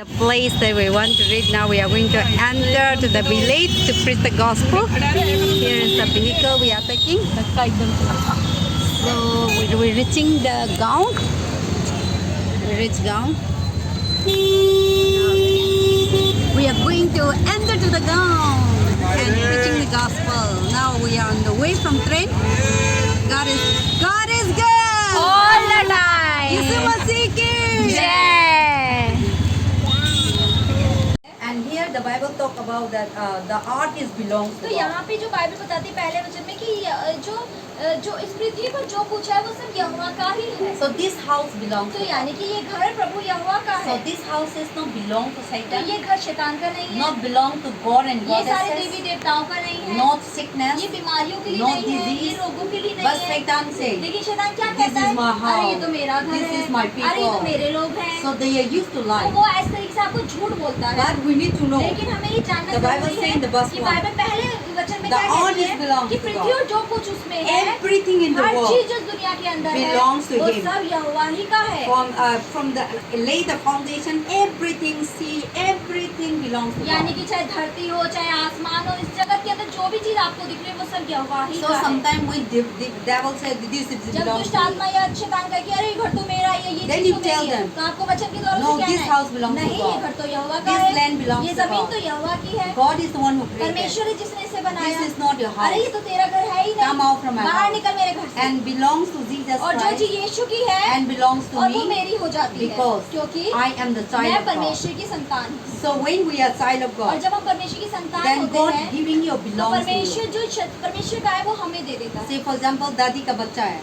The place that we want to read now, we are going to enter to the village to preach the gospel. Here is the vehicle we are taking. So we're reaching the Gaon. We reach Gaon. We are going to enter to the Gaon and preaching the gospel. Now we are on the way from train. God is good all the time. Yishu Masih ki Jai. And here the Bible talk about that the art is belongs to तो God. यहाँ पे जो Bible बताती है पहले वचन में कि जो इस पृथ्वी पर जो कुछ है वो सब यहोवा का ही है। So this house belongs तो to God. यानी कि ये घर प्रभु यहोवा का So है। this house is not belong to तो Satan, ये घर शैतान का नहीं है, not belong to God and ये सारे goddesses, देवी देवताओं का नहीं है, not sickness, ये बीमारियों के लिए not नहीं है, ये disease. रोगों के लिए But नहीं है। Satan say, लेकिन शैतान क्या this कहता is my है? अरे ये house, तो मेरा घर this है, is my अरे ये तो people. मेरे लोग हैं। So they are used to तो lie. वो इस तरीके से आपको झूठ बोलता है। But we need to know लेकिन हमें ये जानना The Bible जरूरी say in the है verse कि 1, बाइबल पहले वचन में the क्या earth कहती is है belongs कि to पृथ्वी God. और जो कुछ उसमें है, Everything in the her world चीज जो दुनिया के अंदर belongs है to वो Him. सब यहोवा ही का है। From the lay the foundation, everything everything belongs to यानी God. कि चाहे धरती हो चाहे आसमान हो, इस जगत के अंदर जो भी चीज आपको दिख रही है वो सब यहोवा ही So का है। sometimes when the devil said this is जब belongs दुष्ट to आत्मा या शैतान कहे कि अरे ये घर तो मेरा है, ये Then चीज you तो tell मेरी है, them, तो आपको वचन के द्वारा No, से this कहना house है belongs to नहीं, God. ये घर तो यहोवा का This है, land belongs ये to जमीन God. तो यहोवा की है, God is the one who created. परमेश्वर है जिसने इसे बनाया। This is not your अरे ये house तो तेरा घर है ही Come out from नहीं, my बाहर house. निकल मेरे घर से। and belongs to Jesus और जो Christ चीज यीशु की है and belongs to और वो me मेरी हो जाती है, because क्योंकि I am the child मैं of God. परमेश्वर की संतान हूँ। So when we are child of और God, जब हम परमेश्वर की संतान then होते God हैं giving you तो belongs to परमेश्वर you. जो परमेश्वर का है वो हमें दे देता है। Say for example, दादी का बच्चा है,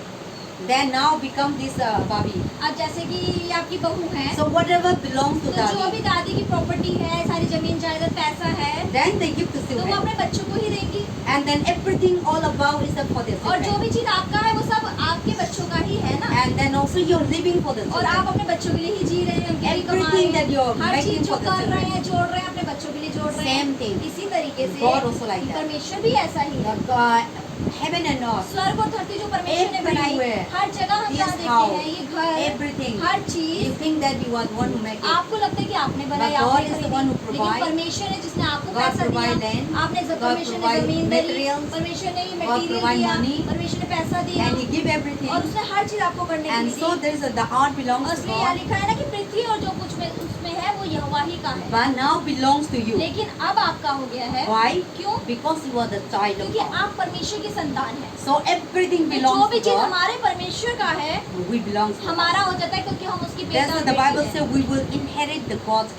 then now become this baby. अब जैसे कि ये आपकी बहू है, So whatever belongs to तो जो भी दादी, दादी की प्रॉपर्टी है, सारी जमीन जायदाद पैसा है, then they give to तो वो children, अपने बच्चों को ही देंगी। and then everything all about is for their और जो children, भी चीज आपका है वो सब आपके बच्चों का ही है ना। and then also you're living for the और आप children. अपने बच्चों के लिए ही जी रहे हैं, उनके लिए कमा Everything रहे that you're हैं, हर making चीज जो for the कर रहे children. हैं, जोड़ रहे हैं, अपने बच्चों के लिए जोड़ रहे हैं। Same thing. इसी तरीके से God also like that. परमेश्वर भी ऐसा ही है। Heaven and earth, स्वर्ग और धरती जो परमेश्वर ने बनाई, Everywhere. हर जगह हम This जहाँ देखते house, हैं, ये घर, everything, हर you चीज think that you are the one who make it. आपको लगता है कि आपने बनाया, But God आपने is the खरीदी, one who लेकिन provide. परमेश्वर है जिसने आपको God पैसा provide दिया, land. आपने God परमेश्वर ने provide जमीन दी, materials. परमेश्वर ने God मटेरियल provide दिया, money. परमेश्वर ने पैसा दिया And He give everything. और उसने हर चीज आपको करने के And लिए so the. there is the art belongs और to इसलिए यहाँ God, लिखा है ना कि पृथ्वी और जो कुछ में उसमें है वो यहोवा ही का है, but now belongs to you. लेकिन अब आपका हो गया है। Why? क्यों? Because you are the child of क्योंकि God. आप परमेश्वर की संतान हैं। So everything जो belongs भी to चीज God. हमारे परमेश्वर का है We belongs to हमारा God. हो जाता है, क्योंकि हम उसकी That's बेटा what the बेटी Bible हैं। says we will inherit the God's